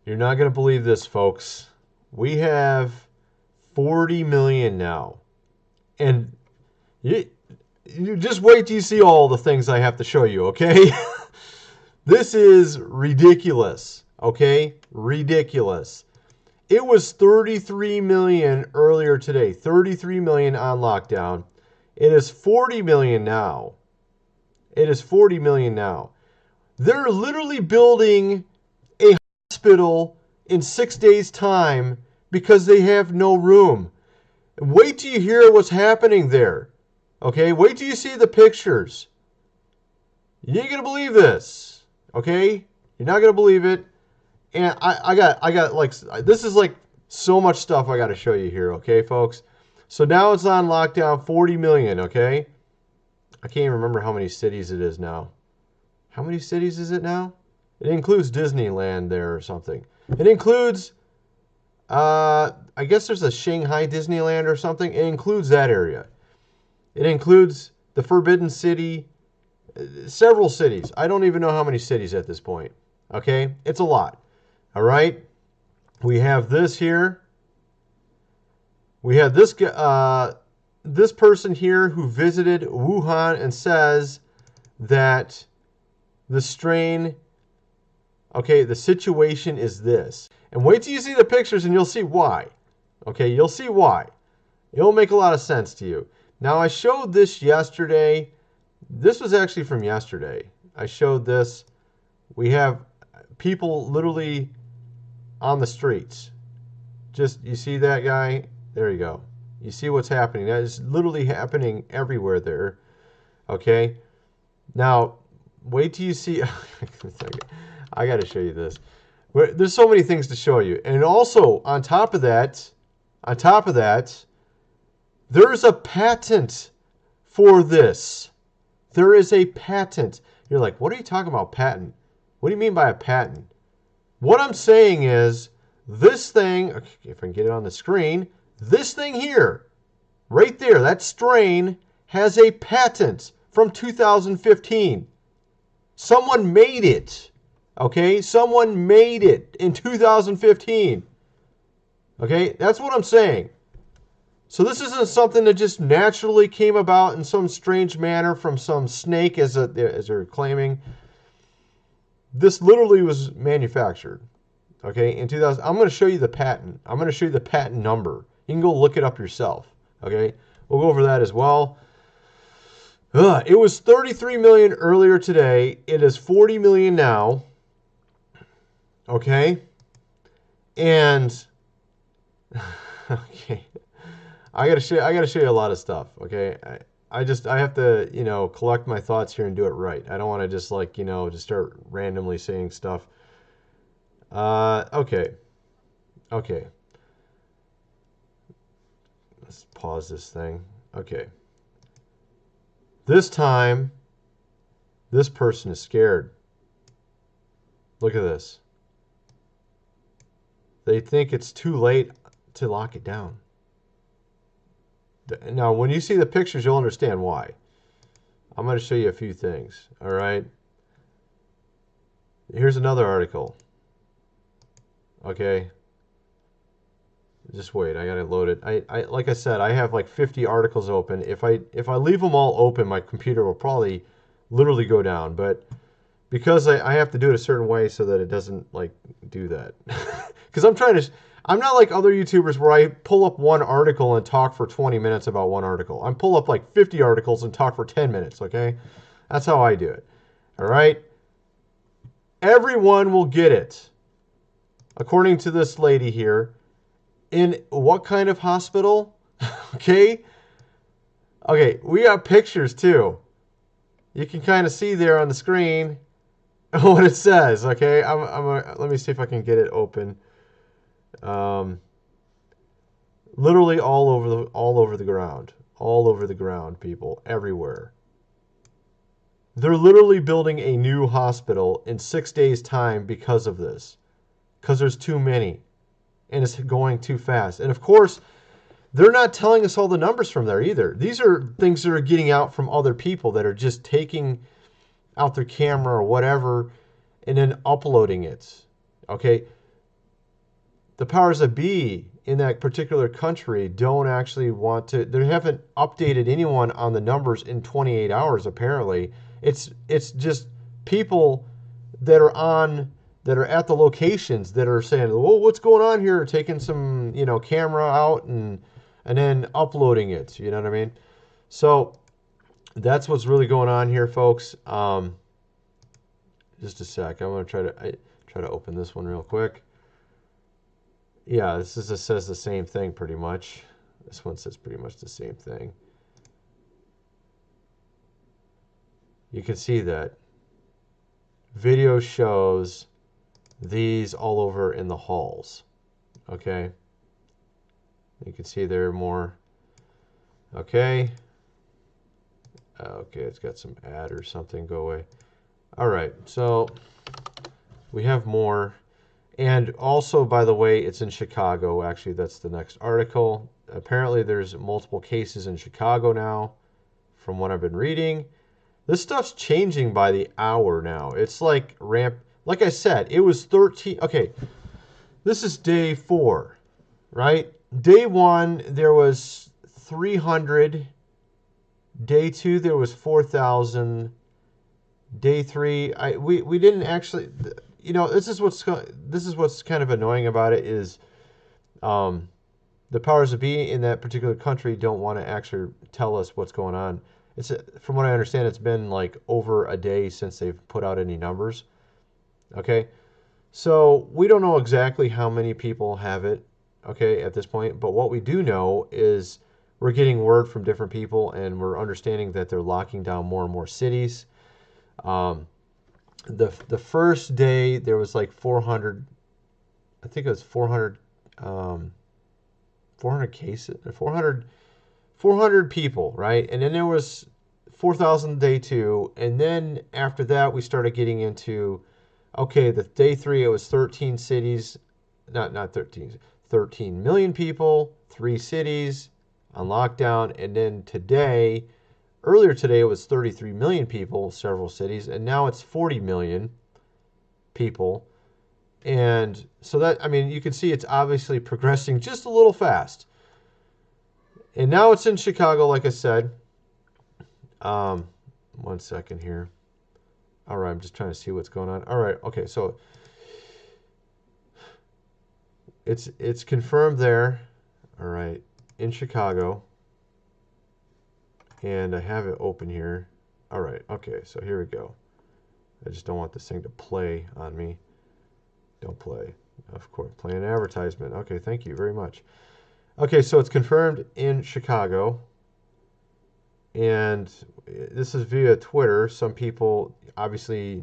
You're not going to believe this, folks. We have 40 million now. And you just wait till you see all the things I have to show you, okay? This is ridiculous, okay? Ridiculous. It was 33 million earlier today. 33 million on lockdown. It is 40 million now. It is 40 million now. They're literally building a hospital in 6 days' time because they have no room. Wait till you hear what's happening there. Okay? Wait till you see the pictures. You ain't gonna believe this. Okay? You're not gonna believe it. And I got like, this is like so much stuff I got to show you here, okay, folks? So now it's on lockdown, 40 million, okay? I can't even remember how many cities it is now. How many cities is it now? It includes Disneyland there or something. It includes, I guess there's a Shanghai Disneyland or something. It includes that area. It includes the Forbidden City, several cities. I don't even know how many cities at this point, okay? It's a lot. All right, we have this here. We have this this person here who visited Wuhan and says that the strain, okay, the situation is this. And wait till you see the pictures and you'll see why. Okay, you'll see why. It'll make a lot of sense to you. Now, I showed this yesterday. This was actually from yesterday. I showed this. We have people literally on the streets. Just, you see that guy? There you go. You see what's happening. That is literally happening everywhere there. Okay? Now, wait till you see. I got to show you this. There's so many things to show you. And also, on top of that, there's a patent for this. There is a patent. You're like, what are you talking about, patent? What do you mean by a patent? What I'm saying is, this thing, if I can get it on the screen, this thing here, right there, that strain, has a patent from 2015. Someone made it, okay? Someone made it in 2015. Okay, that's what I'm saying. So this isn't something that just naturally came about in some strange manner from some snake, as they're claiming. This literally was manufactured, okay, in 2000. I'm going to show you the patent. I'm going to show you the patent number. You can go look it up yourself, okay? We'll go over that as well. It was 33 million earlier today. It is 40 million now, okay? And okay, I gotta show you a lot of stuff, okay? I have to, collect my thoughts here and do it right. I don't want to just just start randomly saying stuff. Okay. Let's pause this thing. Okay. This time, this person is scared. Look at this. They think it's too late to lock it down. Now, when you see the pictures, you'll understand why. I'm going to show you a few things, all right? Here's another article. Okay. Just wait, I got to load it. I like I said, I have like 50 articles open. If I leave them all open, my computer will probably literally go down, but because I have to do it a certain way so that it doesn't like do that. Cuz I'm not like other YouTubers where I pull up one article and talk for 20 minutes about one article. I pull up like 50 articles and talk for 10 minutes, okay? That's how I do it. All right? Everyone will get it. According to this lady here, in what kind of hospital? Okay? Okay, we got pictures too. You can kind of see there on the screen what it says, okay? Let me see if I can get it open. Literally all over the ground, people, everywhere. They're literally building a new hospital in 6 days' time because of this. Because there's too many. And it's going too fast. And of course, they're not telling us all the numbers from there either. These are things that are getting out from other people that are just taking out their camera or whatever and then uploading it. Okay? the powers that be in that particular country don't actually want to, they haven't updated anyone on the numbers in 28 hours, apparently. It's just people that are at the locations that are saying, well, what's going on here? Taking some, camera out and then uploading it. You know what I mean? So that's what's really going on here, folks. Just a sec. I'm going to try to open this one real quick. Yeah, this says the same thing pretty much. This one says pretty much the same thing. You can see that video shows these all over in the halls. Okay. You can see there more. Okay. Okay, it's got some ad or something. Go away. All right, so we have more. And also, by the way, it's in Chicago. Actually, that's the next article. Apparently, there's multiple cases in Chicago now, from what I've been reading. This stuff's changing by the hour now. It's like like I said, it was 13. Okay, this is day 4, right? Day 1, there was 300. Day 2, there was 4,000. Day 3, we didn't actually. This is what's kind of annoying about it is, the powers that be in that particular country don't want to actually tell us what's going on. From what I understand, it's been like over a day since they've put out any numbers. Okay, so we don't know exactly how many people have it. Okay, at this point, but what we do know is we're getting word from different people, and we're understanding that they're locking down more and more cities. The first day there was like 400, I think it was 400 cases, 400 people, right? And then there was 4,000 day 2, and then after that we started getting into, okay, the day 3 it was 13 cities, not 13, 13 million people, 3 cities on lockdown, and then earlier today it was 33 million people, several cities, and now it's 40 million people. And so that, you can see it's obviously progressing just a little fast. And now it's in Chicago, like I said. 1 second here. All right, I'm just trying to see what's going on. All right, okay, so it's confirmed there. All right, in Chicago. And I have it open here. All right, okay, so here we go. I just don't want this thing to play on me. Don't play. Of course, play an advertisement. Okay, thank you very much. Okay, so it's confirmed in Chicago. And this is via Twitter. Some people, obviously,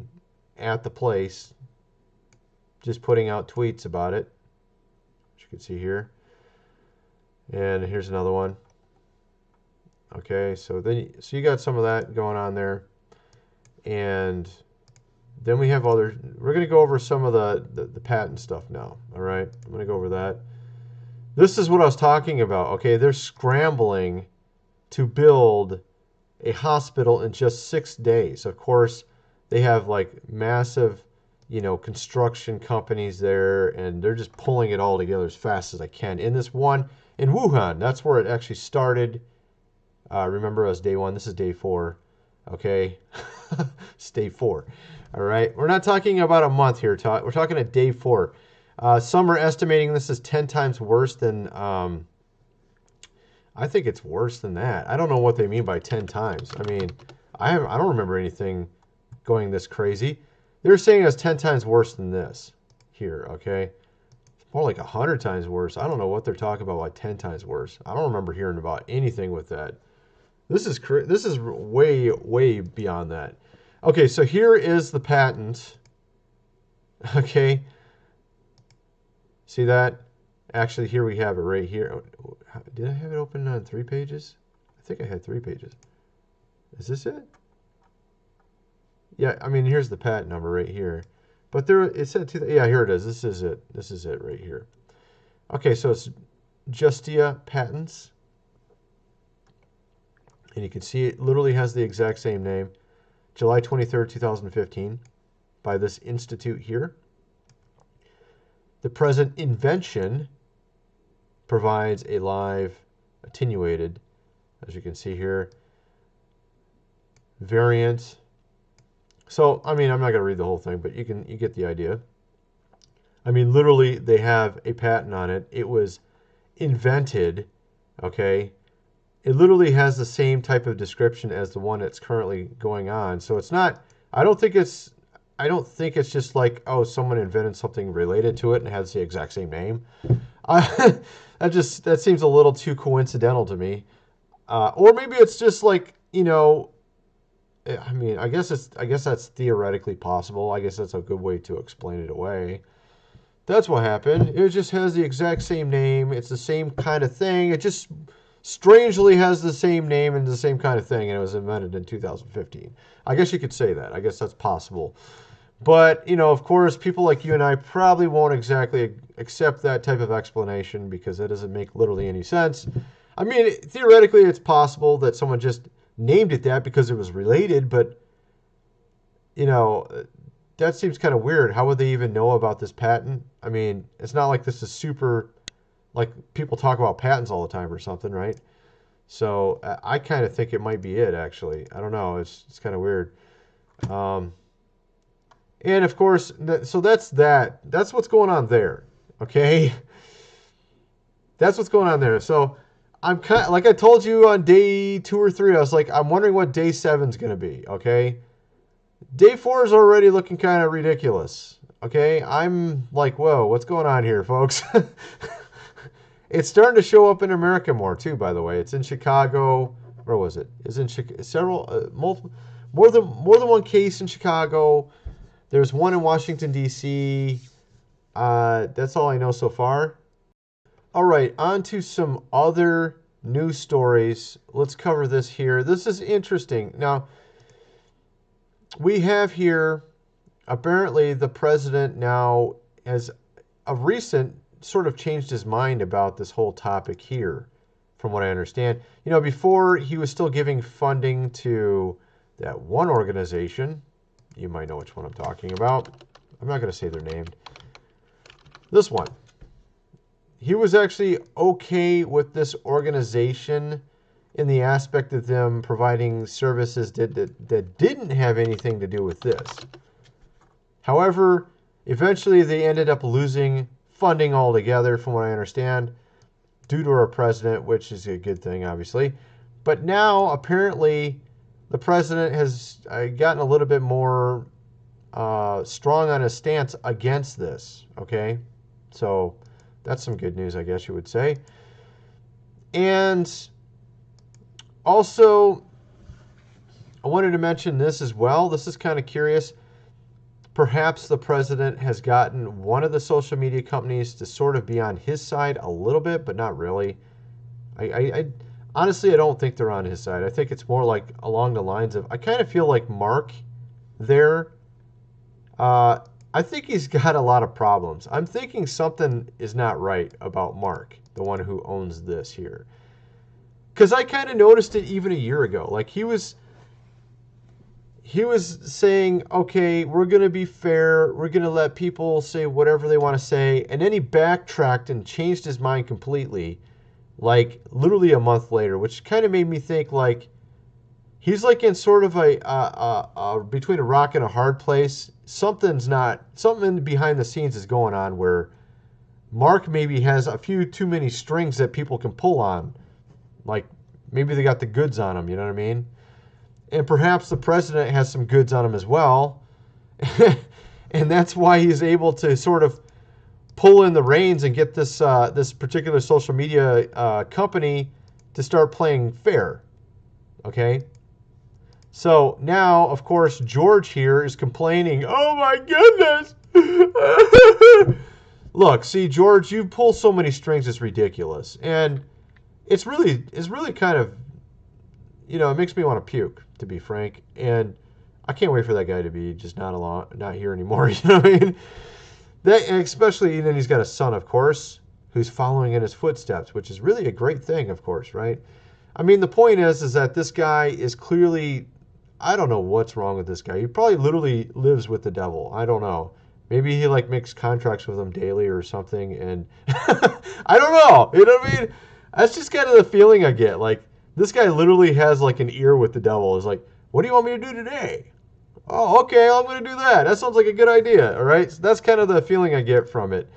at the place, just putting out tweets about it, which you can see here. And here's another one. Okay, so you got some of that going on there, and then we have we're going to go over some of the patent stuff now. All right, I'm going to go over that. This is what I was talking about. Okay, they're scrambling to build a hospital in just 6 days. Of course, they have like massive, construction companies there, and they're just pulling it all together as fast as I can. In this one in Wuhan, that's where it actually started. Remember, it was day 1. This is day 4. Okay, it's day 4. All right, we're not talking about a month here. We're talking at day 4. Some are estimating this is 10 times worse than. I think it's worse than that. I don't know what they mean by 10 times. I don't remember anything going this crazy. They're saying it's 10 times worse than this here. Okay, it's more like 100 times worse. I don't know what they're talking about by 10 times worse. I don't remember hearing about anything with that. This is way beyond that. Okay, so here is the patent. Okay, see that? Actually, here we have it right here. Did I have it open on 3 pages? I think I had 3 pages. Is this it? Yeah, here's the patent number right here. But it said yeah, here it is. This is it. This is it right here. Okay, so it's Justia Patents. And you can see it literally has the exact same name. July 23rd, 2015, by this institute here. The present invention provides a live attenuated, as you can see here, variant. So, I mean, I'm not going to read the whole thing, but you get the idea. I mean, literally, they have a patent on it. It was invented, okay? It literally has the same type of description as the one that's currently going on. So it's not, I don't think it's just like, oh, someone invented something related to it and has the exact same name. That seems a little too coincidental to me. Or maybe it's just like, you know, I mean, I guess that's theoretically possible. I guess that's a good way to explain it away. That's what happened. It just has the exact same name. It's the same kind of thing. It just strangely has the same name and the same kind of thing, and it was invented in 2015. I guess you could say that. I guess that's possible. But, you know, of course, people like you and I probably won't exactly accept that type of explanation because it doesn't make literally any sense. I mean, theoretically, it's possible that someone just named it that because it was related, but, you know, that seems kind of weird. How would they even know about this patent? I mean, it's not like this is super, like people talk about patents all the time or something, right? So I kind of think it might be it, actually. I don't know. It's kind of weird. And of course, so that's that. That's what's going on there, okay? That's what's going on there. So I'm kind of, like I told you on day 2 or 3, I was like, I'm wondering what day 7 is going to be, okay? Day 4 is already looking kind of ridiculous, okay? I'm like, whoa, what's going on here, folks? It's starting to show up in America more too, by the way. It's in Chicago. Where was it? It's in several, more than one case in Chicago. There's one in Washington, D.C. That's all I know so far. All right, on to some other news stories. Let's cover this here. This is interesting. Now, we have here, apparently the president now has a recent sort of changed his mind about this whole topic here, from what I understand. You know, before he was still giving funding to that one organization. You might know which one I'm talking about. I'm not going to say their name. This one. He was actually okay with this organization in the aspect of them providing services that didn't have anything to do with this. However, eventually they ended up losing funding altogether, from what I understand, due to our president, which is a good thing, obviously. But now, apparently, the president has gotten a little bit more strong on his stance against this, okay? So that's some good news, I guess you would say. And also, I wanted to mention this as well. This is kind of curious. Perhaps the president has gotten one of the social media companies to sort of be on his side a little bit, but not really. I honestly, I don't think they're on his side. I think it's more like along the lines of, I kind of feel like Mark there. I think he's got a lot of problems. I'm thinking something is not right about Mark, the one who owns this here. Because I kind of noticed it even a year ago. Like he was saying, okay, we're going to be fair. We're going to let people say whatever they want to say. And then he backtracked and changed his mind completely, like literally a month later, which kind of made me think like he's like in sort of a between a rock and a hard place. Something behind the scenes is going on where Mark maybe has a few too many strings that people can pull on. Like maybe they got the goods on him, you know what I mean? And perhaps the president has some goods on him as well. And that's why he's able to sort of pull in the reins and get this this particular social media company to start playing fair. Okay? So now, of course, George here is complaining, oh my goodness! Look, see, George, you pull so many strings, it's ridiculous. And it's really kind of, you know, it makes me want to puke, to be frank. And I can't wait for that guy to be just not here anymore. You know what I mean? And especially, then he's got a son, of course, who's following in his footsteps, which is really a great thing, of course, right? I mean, the point is that this guy is clearly, I don't know what's wrong with this guy. He probably literally lives with the devil. I don't know. Maybe he like makes contracts with them daily or something, and I don't know. You know what I mean? That's just kind of the feeling I get. Like this guy literally has like an ear with the devil. It's like, what do you want me to do today? Oh, okay, I'm going to do that. That sounds like a good idea. All right, so that's kind of the feeling I get from it.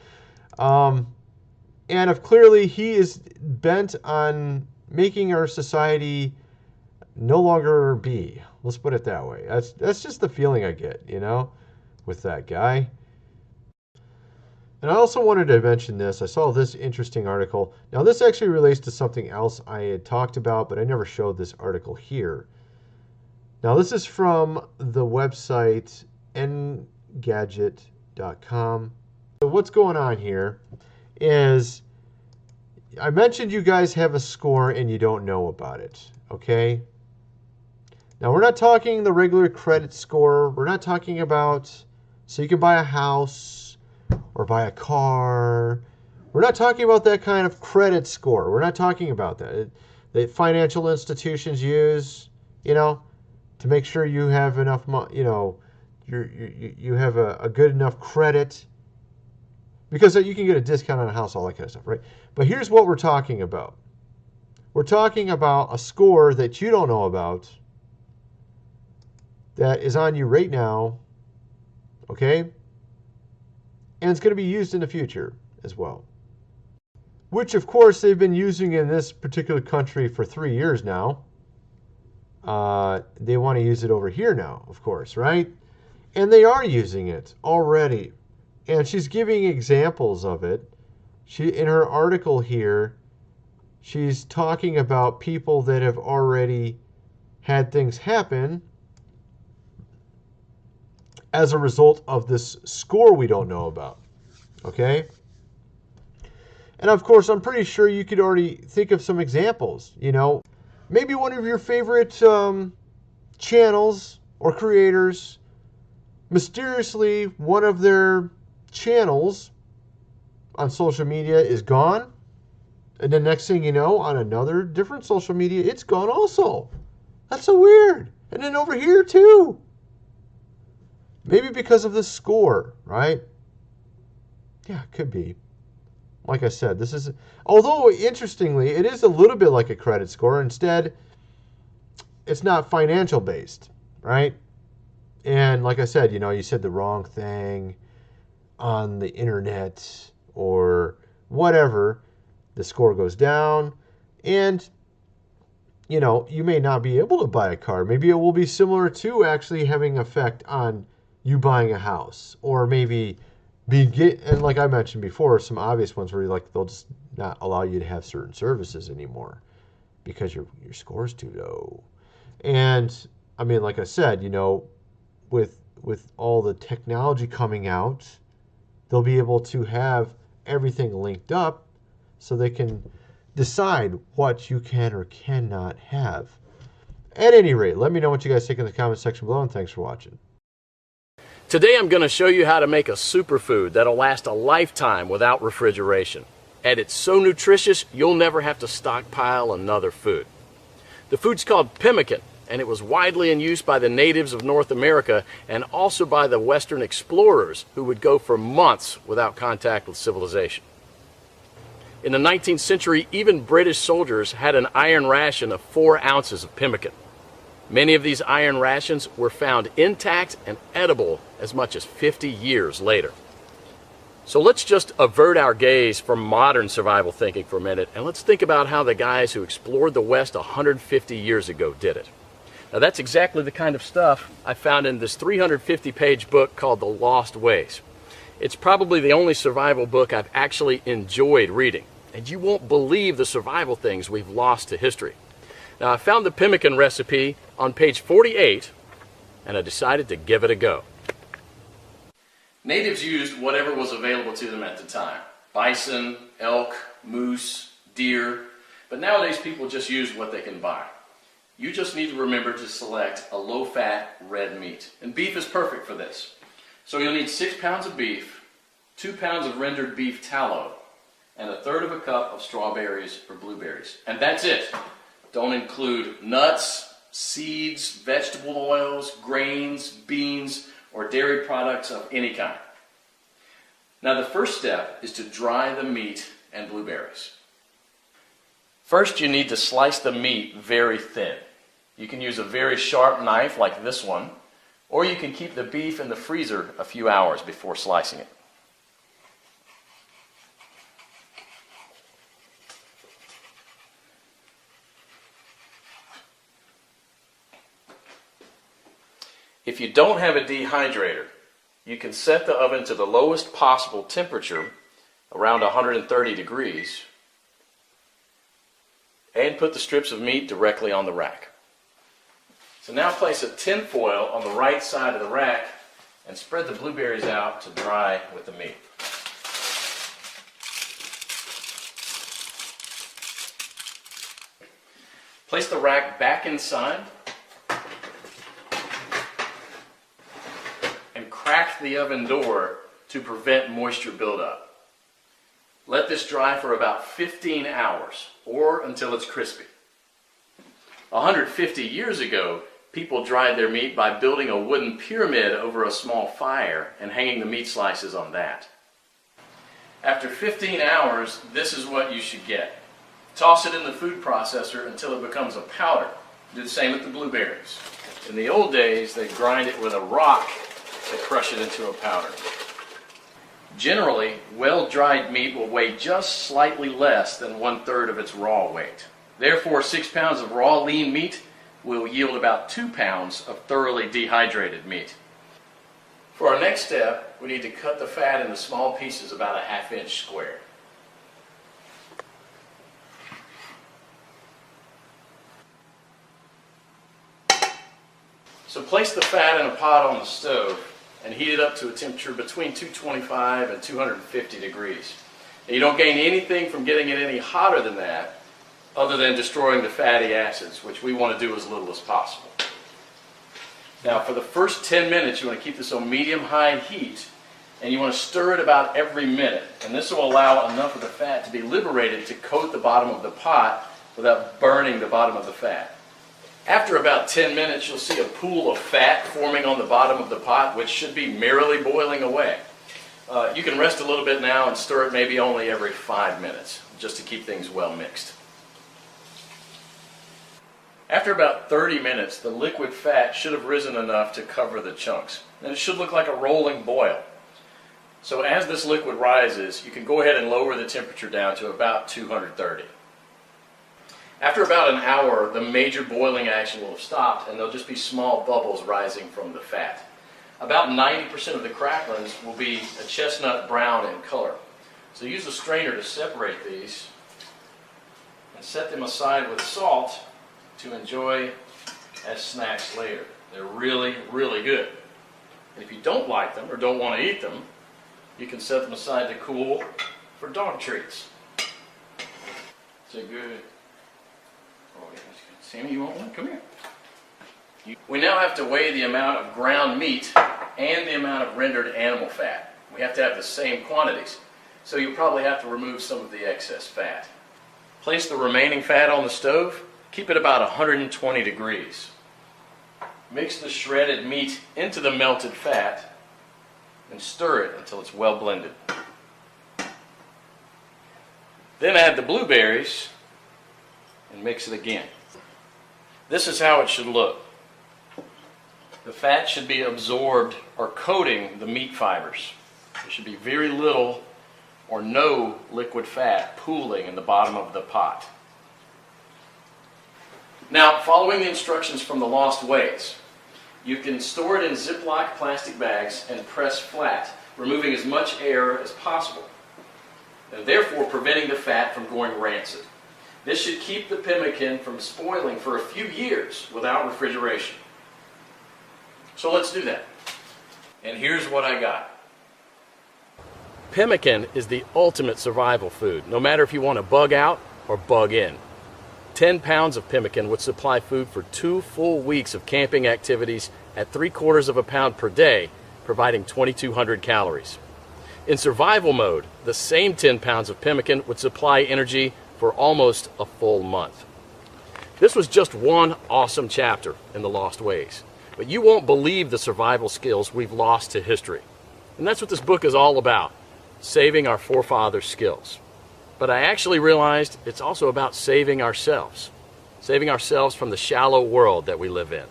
And if clearly he is bent on making our society no longer be. Let's put it that way. That's just the feeling I get, you know, with that guy. And I also wanted to mention this. I saw this interesting article. Now, this actually relates to something else I had talked about, but I never showed this article here. Now, this is from the website engadget.com. So what's going on here is I mentioned you guys have a score and you don't know about it, okay? Now, we're not talking the regular credit score. We're not talking about so you can buy a house or buy a car. We're not talking about that kind of credit score. We're not talking about that. That financial institutions use, you know, to make sure you have enough money, you know, you have a good enough credit, because you can get a discount on a house, all that kind of stuff, right? But here's what we're talking about. We're talking about a score that you don't know about that is on you right now, okay? And it's going to be used in the future as well. Which, of course, they've been using in this particular country for 3 years now. They want to use it over here now, of course, right? And they are using it already. And she's giving examples of it. In her article here, she's talking about people that have already had things happen as a result of this score we don't know about, okay? And of course, I'm pretty sure you could already think of some examples, you know. Maybe one of your favorite channels or creators, mysteriously, one of their channels on social media is gone. And the next thing you know, on another different social media, it's gone also. That's so weird. And then over here too. Maybe because of the score, right? Yeah, it could be. Like I said, this is, although interestingly, it is a little bit like a credit score. Instead, it's not financial based, right? And like I said, you know, you said the wrong thing on the internet or whatever, the score goes down, and you know, you may not be able to buy a car. Maybe it will be similar to actually having effect on you buying a house, or maybe and like I mentioned before, some obvious ones where like they'll just not allow you to have certain services anymore because your score is too low. And I mean, like I said, you know, with all the technology coming out, they'll be able to have everything linked up so they can decide what you can or cannot have. At any rate, let me know what you guys think in the comment section below, and thanks for watching. Today I'm going to show you how to make a superfood that'll last a lifetime without refrigeration. And it's so nutritious, you'll never have to stockpile another food. The food's called pemmican, and it was widely in use by the natives of North America and also by the Western explorers who would go for months without contact with civilization. In the 19th century, even British soldiers had an iron ration of 4 ounces of pemmican. Many of these iron rations were found intact and edible as much as 50 years later. So let's just avert our gaze from modern survival thinking for a minute, and let's think about how the guys who explored the West 150 years ago did it. Now that's exactly the kind of stuff I found in this 350-page book called The Lost Ways. It's probably the only survival book I've actually enjoyed reading, and you won't believe the survival things we've lost to history. Now I found the pemmican recipe on page 48, and I decided to give it a go. Natives used whatever was available to them at the time. Bison, elk, moose, deer, but nowadays people just use what they can buy. You just need to remember to select a low-fat red meat, and beef is perfect for this. So you'll need 6 pounds of beef, 2 pounds of rendered beef tallow, and 1/3 cup of strawberries or blueberries. And that's it. Don't include nuts, seeds, vegetable oils, grains, beans, or dairy products of any kind. Now the first step is to dry the meat and blueberries. First, you need to slice the meat very thin. You can use a very sharp knife like this one, or you can keep the beef in the freezer a few hours before slicing it. If you don't have a dehydrator, you can set the oven to the lowest possible temperature, around 130 degrees, and put the strips of meat directly on the rack. So now place a tin foil on the right side of the rack and spread the blueberries out to dry with the meat. Place the rack back inside and crack the oven door to prevent moisture buildup. Let this dry for about 15 hours or until it's crispy. 150 years ago, people dried their meat by building a wooden pyramid over a small fire and hanging the meat slices on that. After 15 hours, this is what you should get. Toss it in the food processor until it becomes a powder. Do the same with the blueberries. In the old days, they grind it with a rock to crush it into a powder. Generally, well-dried meat will weigh just slightly less than 1/3 of its raw weight. Therefore, 6 pounds of raw lean meat will yield about 2 pounds of thoroughly dehydrated meat. For our next step, we need to cut the fat into small pieces about a 1/2 inch square. So place the fat in a pot on the stove and heat it up to a temperature between 225 and 250 degrees. And you don't gain anything from getting it any hotter than that other than destroying the fatty acids, which we want to do as little as possible. Now for the first 10 minutes you want to keep this on medium-high heat and you want to stir it about every minute. And this will allow enough of the fat to be liberated to coat the bottom of the pot without burning the bottom of the fat. After about 10 minutes, you'll see a pool of fat forming on the bottom of the pot, which should be merrily boiling away. You can rest a little bit now and stir it maybe only every 5 minutes, just to keep things well mixed. After about 30 minutes, the liquid fat should have risen enough to cover the chunks. And it should look like a rolling boil. So as this liquid rises, you can go ahead and lower the temperature down to about 230. After about an hour, the major boiling action will have stopped and there'll just be small bubbles rising from the fat. About 90% of the cracklings will be a chestnut brown in color. So use a strainer to separate these and set them aside with salt to enjoy as snacks later. They're really, really good. And if you don't like them or don't want to eat them, you can set them aside to cool for dog treats. It's a good... Sammy, you want one? Come here. We now have to weigh the amount of ground meat and the amount of rendered animal fat. We have to have the same quantities, so you'll probably have to remove some of the excess fat. Place the remaining fat on the stove. Keep it about 120 degrees. Mix the shredded meat into the melted fat and stir it until it's well blended. Then add the blueberries and mix it again. This is how it should look. The fat should be absorbed or coating the meat fibers. There should be very little or no liquid fat pooling in the bottom of the pot. Now, following the instructions from the Lost Ways, you can store it in Ziploc plastic bags and press flat, removing as much air as possible, and therefore preventing the fat from going rancid. This should keep the pemmican from spoiling for a few years without refrigeration. So let's do that. And here's what I got. Pemmican is the ultimate survival food, no matter if you want to bug out or bug in. 10 pounds of pemmican would supply food for 2 full weeks of camping activities at 3/4 pound per day, providing 2,200 calories. In survival mode, the same 10 pounds of pemmican would supply energy for almost a full month. This was just one awesome chapter in the Lost Ways, but you won't believe the survival skills we've lost to history. And that's what this book is all about. saving our forefathers' skills. But I actually realized it's also about saving ourselves from the shallow world that we live in.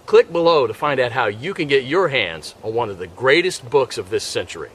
Click below to find out how you can get your hands on one of the greatest books of this century.